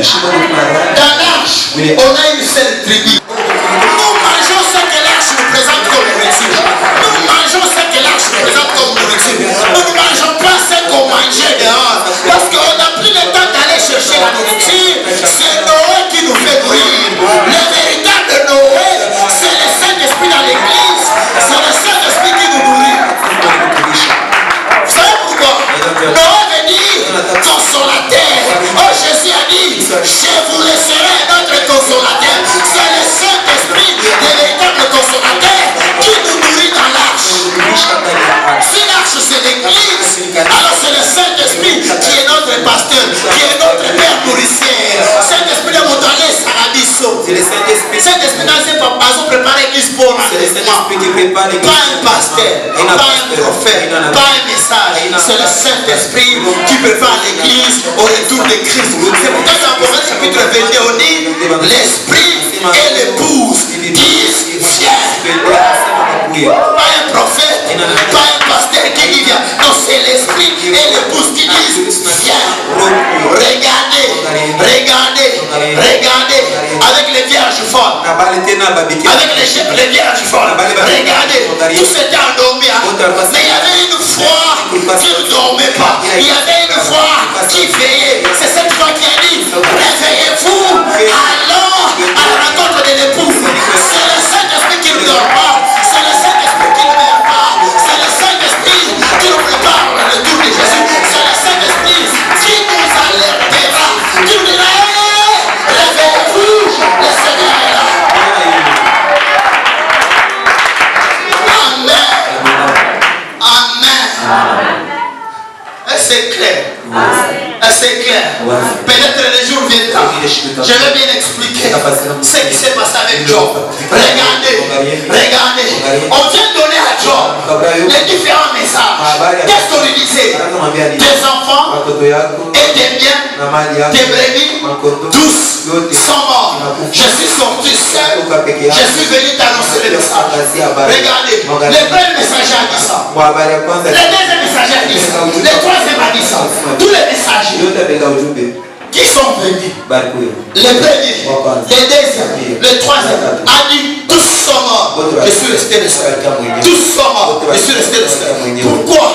Dans l'arche, on a une seule tribu. Nous mangeons ce que l'arche nous présente comme nourriture. Nous mangeons ce que l'arche nous présente comme nourriture. Nous ne mangeons pas ce qu'on mangeait dehors. Parce qu'on n'a plus le temps d'aller chercher la nourriture. C'est Noé qui nous fait nourrir. Le véritable Noé, c'est le Saint-Esprit dans l'église. C'est le Saint-Esprit qui nous nourrit. Vous savez pourquoi? Noé veut dire consolateur. Oh, Jésus a dit, je vous laisserai notre consolateur. C'est le Saint-Esprit, le véritable consolateur, qui nous nourrit dans l'arche. Si l'arche c'est l'église, alors c'est le Saint-Esprit qui est notre pasteur, qui est notre père nourricier. Saint-Esprit de Montagne, Sarabiso. C'est le Saint-Esprit. Saint-Esprit dans ses papas ont préparé l'église pour l'enseignement. Pas un pasteur, pas un prophète, pas un message. C'est le Saint-Esprit qui prépare l'église au retour de Christ. C'est pourquoi dans Proverbe chapitre 22 on dit l'esprit et l'épouse disent viens. Pas un prophète, pas un pasteur qui dit viens. Non, c'est l'esprit et l'épouse qui disent viens. Regardez, regardez, regardez. Avec les vierges folles, avec les vierges folles, regardez, tous étaient endormis. Mais il y avait une foi qui ne dormait pas. Il y avait une foi qui veillait. C'est cette foi qui a dit réveillez-vous, allons à la rencontre de l'épouse. C'est le Saint-Esprit qui ne dort pas. C'est le Saint-Esprit qui ne meurt pas. C'est le Saint-Esprit qui nous prépare le retour de Jésus. C'est le Saint-Esprit qui nous alertera, qui nous dira réveillez-vous, le Seigneur est là. Amen. Amen. C'est clair. C'est clair. Peut-être les jours viendront. Je vais bien expliquer ce qui s'est passé avec Job. Regardez, regardez. On vient de donner à Job les différents messages. Qu'est-ce qu'on lui disait? Tes enfants et tes biens, tes brebis, tous sont morts. Je suis sorti seul. Je suis venu t'annoncer le message. Regardez, le premier messager a dit ça. Le deuxième messager a dit ça. Le troisième a dit ça. Tous les messagers qui sont venus, le premier, le deuxième, le troisième a dit tous sont morts. Je suis resté le seul. Tous sont morts. Je suis resté le seul. Pourquoi?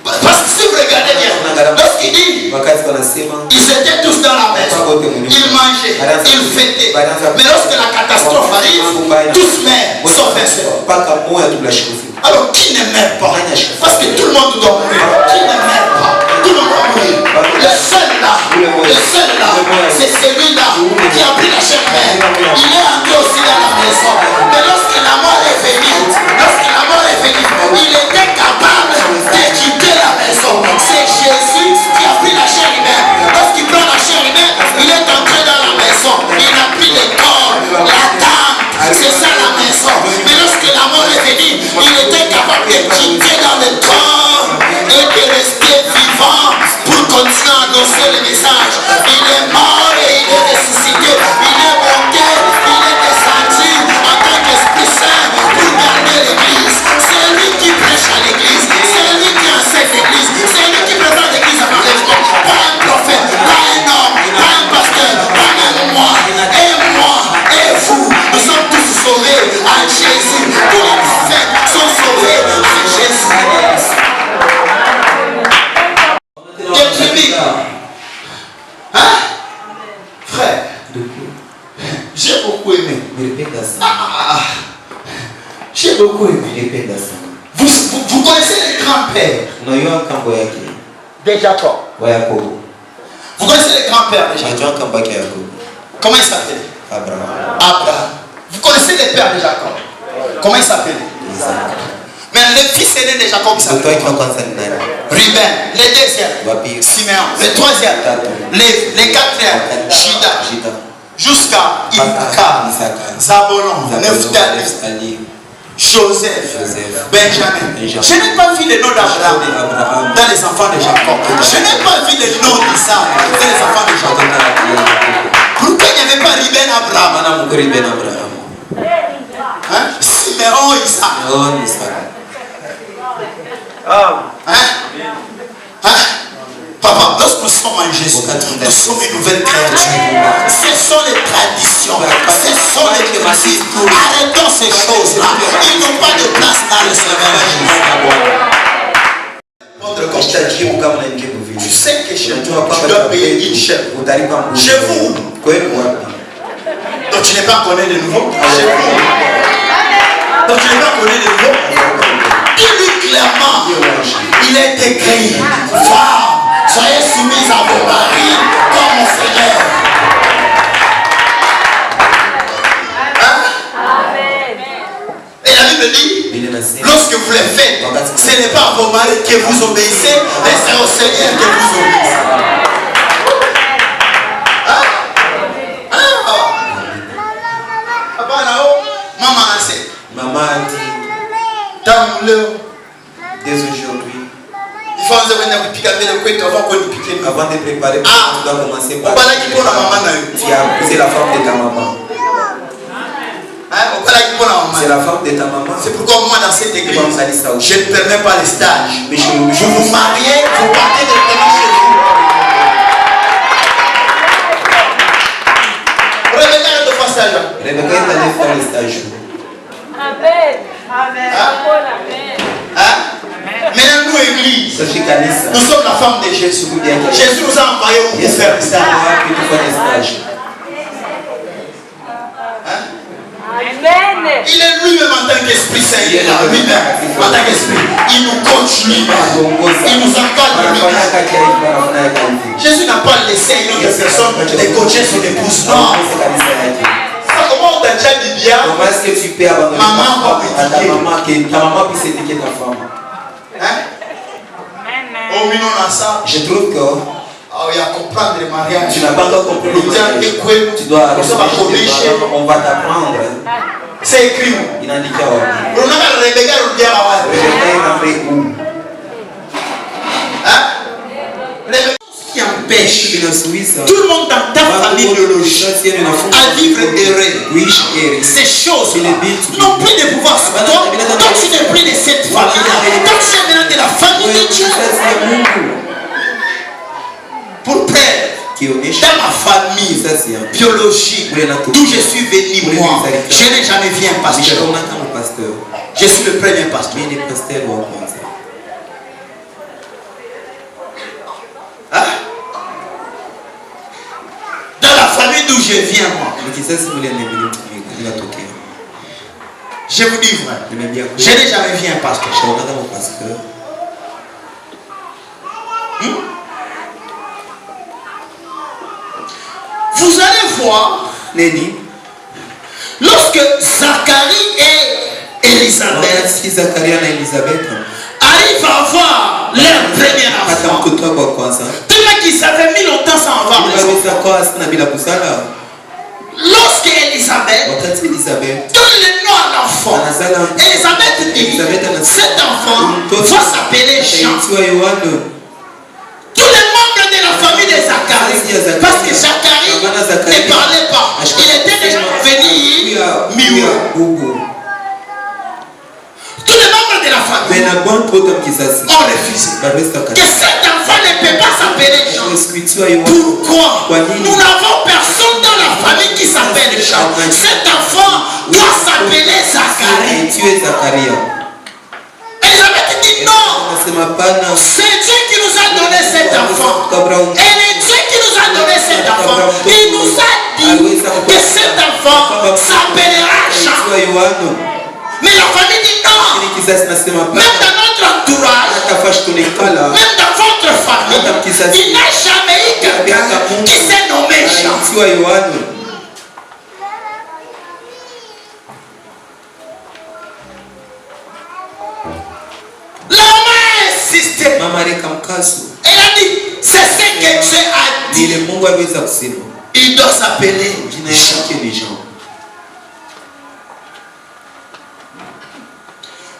Parce que si vous regardez bien, lorsqu'il dit ils étaient tous dans la maison, ils mangeaient, ils fêtaient. Mais lorsque la catastrophe arrive, tous meurent, sauf un seul. Alors qui ne meurt pas? Parce que tout le monde doit mourir. Qui ne meurt pas? Tout le monde doit mourir. Le seul là, c'est celui-là qui a pris la chair mère. Il est entré aussi dans la maison. Mais lorsque la mort est venue, il était capable de quitter la maison. C'est Jésus qui a pris la chair humaine. Lorsqu'il prend la chair humaine, il est entré dans la maison. Il a pris le corps, la table. C'est ça la maison. Mais lorsque la mort est venue, il était capable de quitter dans le corps et de rester vivant pour continuer à annoncer le message. Il est mort et il est ressuscité. Il est monté, il est descendu en tant qu'Esprit Saint pour garder l'église. C'est lui qui prêche à l'église. C'est lui qui enseigne l'église. C'est lui qui prépare l'église à l'enlèvement. Pas un prophète, pas un homme, pas un pasteur, pas même moi. Et moi, et vous, nous sommes tous sauvés en Jésus. Tous les prophètes sont sauvés en Jésus. Des tribus. Hein? Frère, j'ai beaucoup aimé. J'ai beaucoup aimé. Vous connaissez les grands-pères de Jacob. Vous connaissez les grands-pères de Jacob. Comment il s'appelait? Abraham. Vous connaissez les pères de Jacob. Comment il s'appelait? Mais le fils aîné de Jacob s'appelait Ruben. Le deuxième, Simeon. Le troisième, le quatrième, Juda. Jusqu'à Issachar, Zabulon, Nephtali, Joseph, Benjamin. Je n'ai pas vu le nom d'Abraham dans les enfants de Jacob. Je n'ai pas vu le nom d'Isaac dans les enfants de Jacob. Pourquoi il n'y avait pas Ruben Abraham? Hein? Simeon Isaac. Hein? Papa, lorsque nous sommes en Jésus, nous sommes une nouvelle créature. Ce sont les traditions, ce sont les principes. Arrêtons ces choses-là. Ils n'ont pas de place dans le Seigneur Jésus. Tu sais que chez toi, tu dois payer une chèvre. Chez vous. Donc tu n'es pas connu de nouveau. Chez vous. Donc tu n'es pas connu de nouveau. Dis-lui clairement, il est écrit, femme, soyez soumise à vos maris comme au Seigneur. Et la Bible dit, lorsque vous le faites, ce n'est pas à vos maris que vous obéissez, mais c'est au Seigneur que vous obéissez. Papa là-haut, maman a dit. Maman a dit, dès aujourd'hui, avant de préparer, tu dois commencer par tu as épousé la femme de ta maman. C'est la femme de ta maman. C'est pourquoi moi dans cette église, je ne permets pas les stages. Mais vous vous mariez, vous partez directement chez vous. Rebecca est de faire stage. Rebecca est allée faire le stage. Amen. Amen. Maintenant nous église, nous sommes la femme de Jésus. Jésus nous a envoyé pour faire le stage. Amen. Il est lui-même en tant qu'Esprit Saint. Il est là lui-même en tant qu'Esprit. Il nous coach lui-même. Il nous encadre lui-même. Jésus n'a pas laissé une autre personne de coacher son épouse. Non. Comment on t'a déjà dit bien? Comment est-ce que tu peux abandonner ta maman puisse éduquer ta femme? Je trouve que tu n'as pas encore compris le mariage. Tu dois respecter, on va t'apprendre. C'est écrit. Il a dit qu'il y a Rebecca qui empêche tout le monde dans ta famille biologique à vivre heureux. Ces choses n'ont plus de pouvoir sur toi. Toi tu n'es plus de cette famille-là. Toi tu es maintenant de la famille de Dieu. Pour preuve, dans ma famille biologique, d'où je suis venu moi, je n'ai jamais vu un pasteur. Je suis le premier pasteur. Dans la famille d'où je viens moi, je vous dis vrai, je n'ai jamais vu un pasteur. Vous allez voir, lorsque Zacharie et Élisabeth arrivent à avoir leur premier enfant, tellement qu'ils avaient mis longtemps sans avoir lorsque Élisabeth donne le nom à l'enfant, Élisabeth dit, cet enfant va s'appeler Jean. Tous les membres de la famille de Zacharie, parce que Zacharie ne parlait pas, il était déjà venu Miou. Tous les membres de la famille ont refusé que cet enfant ne peut pas s'appeler Jean. Pourquoi? Nous n'avons personne dans la famille qui s'appelle Jean. Cet enfant doit s'appeler Zacharie. Elisabeth dit non. C'est Dieu qui nous a donné cet enfant. Et le Dieu qui nous a donné cet enfant, il nous a dit que cet enfant s'appellera Jean. Mais la famille dit non. Même dans notre entourage, même dans votre famille, il n'a jamais eu quelqu'un qui s'est nommé Jean. La maman a insisté. Elle a dit, c'est ce que Dieu a dit. Il doit s'appeler Jean.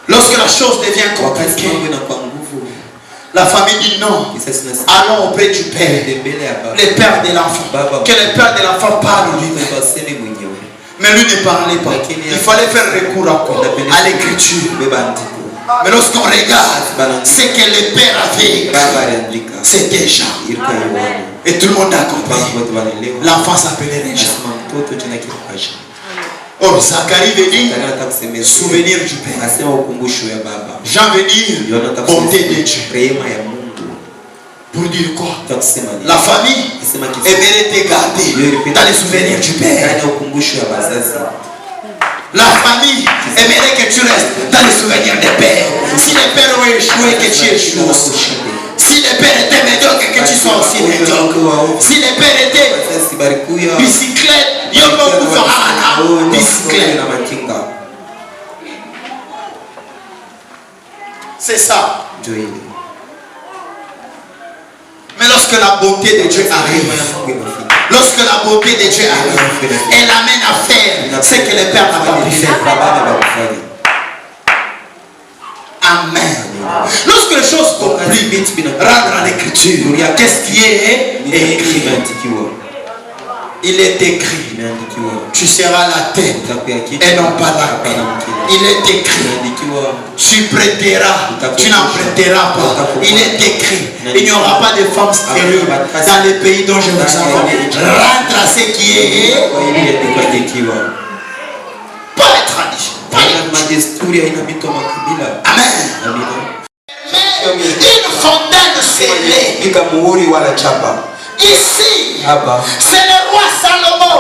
Lorsque la chose devient compliquée, la famille dit non. Allons auprès du père, le père de l'enfant. Que le père de l'enfant parle lui-même. Mais lui ne parlait pas. Il fallait faire recours à l'écriture. Mais lorsqu'on regarde ce que le Père avait, c'était Jean. Et tout le monde a compris. L'enfant s'appelait Jean. Oh, Zacharie veut dire souvenir du Père. Jean veut dire bonté de Dieu. Pour dire quoi? La famille aimerait te garder dans les souvenirs du Père. La famille aimerait que tu restes dans les souvenirs des pères. Si les pères ont échoué, que tu échoues aussi. Si les pères étaient médiocres, que tu sois aussi médiocre. Si les pères étaient bicyclette, il y a beaucoup de faire bicyclette. C'est ça. Mais lorsque la bonté de Dieu arrive, lorsque la bonté de Dieu arrive, elle amène à faire ce que le Père n'a pas pu faire. Amen. Lorsque les choses compliquent, rendre à l'écriture, qu'est-ce qui est écrit? Il est écrit, tu seras la tête et non pas la queue. Il est écrit, tu prêteras, tu n'en prêteras pas. Il est écrit, il n'y aura pas de femmes stériles dans les pays dont je vous envoie. Rentre à ce qui est. Pas les traditions. Amen. Mais une fontaine scellée. Ici, c'est le roi Salomon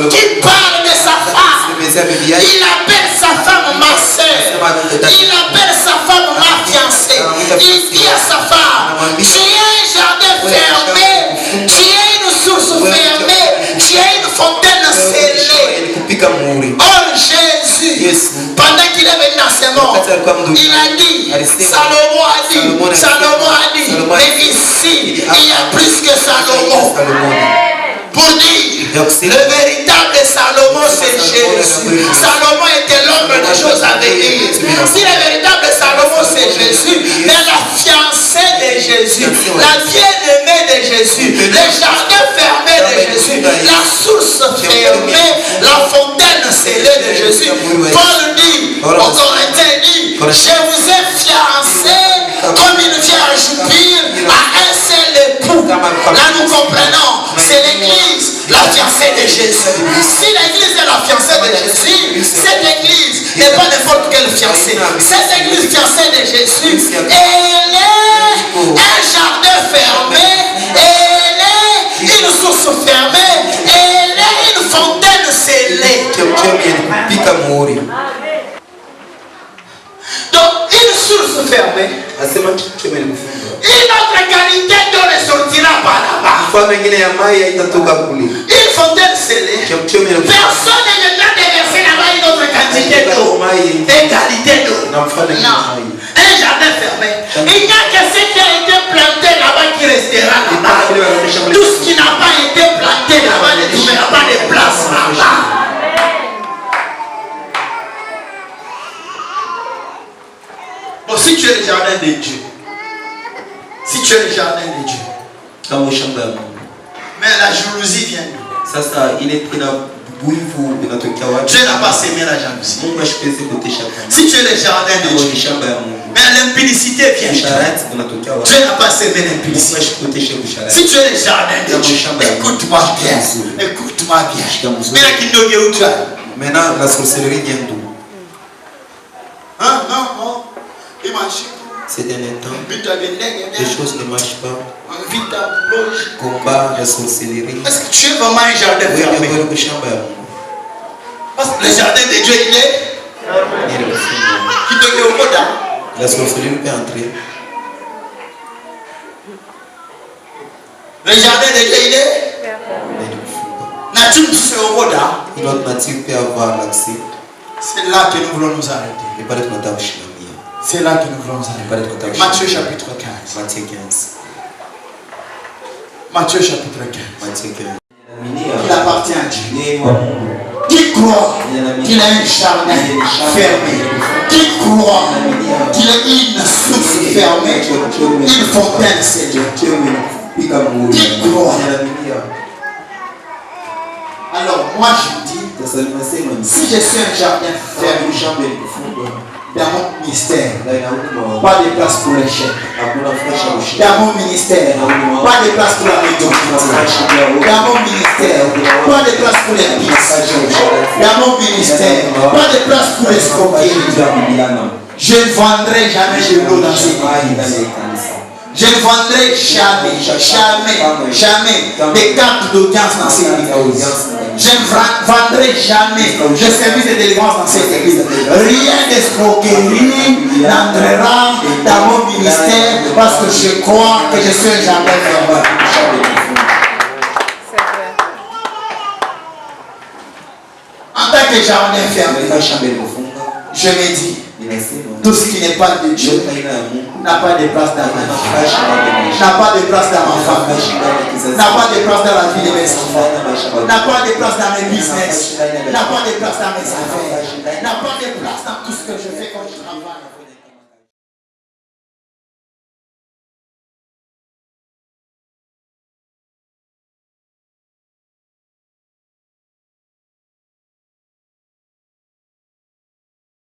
qui parle de sa femme. Il appelle sa femme ma soeur. Il appelle sa femme ma fiancée. Il dit à sa femme, tu as un jardin fermé, tu as une source fermée, tu as une fontaine scellée. Oh Jésus, pendant qu'il est venu dans ce monde, il a dit, Salomon a dit, mais ici, il y a plus que Salomon. Pour dire, le véritable Salomon c'est Jésus. Salomon était l'homme des choses à venir. Si le véritable Salomon c'est Jésus, mais la fiancée de Jésus, la bien-aimée de Jésus, le jardin fermé de Jésus, la source fermée, la fontaine scellée de Jésus. Paul dit, au Corinthiens dit, je vous ai fiancé comme une vierge pure à un seul époux. Là nous comprenons, c'est l'église, la fiancée de Jésus. Si l'église est la fiancée de Jésus, cette église n'est pas n'importe quelle fiancée. Cette église fiancée de Jésus, elle est un jardin fermé, elle est une source fermée, elle est une fontaine scellée. Donc une source fermée, une autre qualité d'eau ne sortira pas là-bas. Une fontaine scellée, personne ne viendra déverser là-bas une autre quantité d'eau. Une qualité d'eau. Non. Un jardin fermé. Il n'y a que ce qui a été planté là-bas qui restera là-bas. Tout ce qui n'a pas été planté là-bas ne trouvera pas de place là-bas. Bon, si tu es le jardin de Dieu, si tu es le jardin de Dieu, mais la jalousie vient d'où? Dieu n'a pas sémé la jalousie. Si tu es le jardin de Dieu, mais l'impudicité vient d'où? Dieu n'a pas sémé l'impudicité. Si tu es le jardin de Dieu, écoute-moi bien. Écoute-moi bien. Maintenant, la sorcellerie vient d'où? Non. C'est un temps, les choses ne marchent pas. Combat, la sorcellerie. Est-ce que tu es vraiment un jardin fermé? Parce que le jardin de Dieu, il est. La sorcellerie peut entrer. Le jardin de Dieu, il est. Nature, c'est au Moda. Notre nature peut avoir l'accès. C'est là que nous voulons nous arrêter. C'est là que nous voulons arrêter. Matthieu chapitre 15. Matthieu chapitre 15. Il appartient à Dieu. Qui croit qu'il a un jardin fermé? Qui croit qu'il a une source fermée? Une fontaine scellée? Qui croit? Alors moi je dis, si je suis un jardin fermé, Dans mon ministère, pas de place pour l'échec. Dans mon ministère, pas de place pour la médiocrité. Dans mon ministère, pas de place pour les pistes. Dans mon ministère, pas de place pour les escroqueries. Je ne vendrai jamais de l'eau dans ces églises. Je ne vendrai jamais des cartes d'audience dans ces églises. Je ne vendrai jamais de service de délivrance dans cette église. Rien d'escroquerie n'entrera dans mon ministère parce que je crois que je suis un jardin fermeur. En tant que jardin fermé, je me dis, tout ce qui n'est pas de Dieu n'a pas de place dans ma vie, n'a pas de place dans ma famille, n'a pas de place dans la vie de mes enfants, n'a pas de place dans mes business, n'a pas de place dans mes affaires, n'a pas de place dans tout ce que je fais quand je travaille.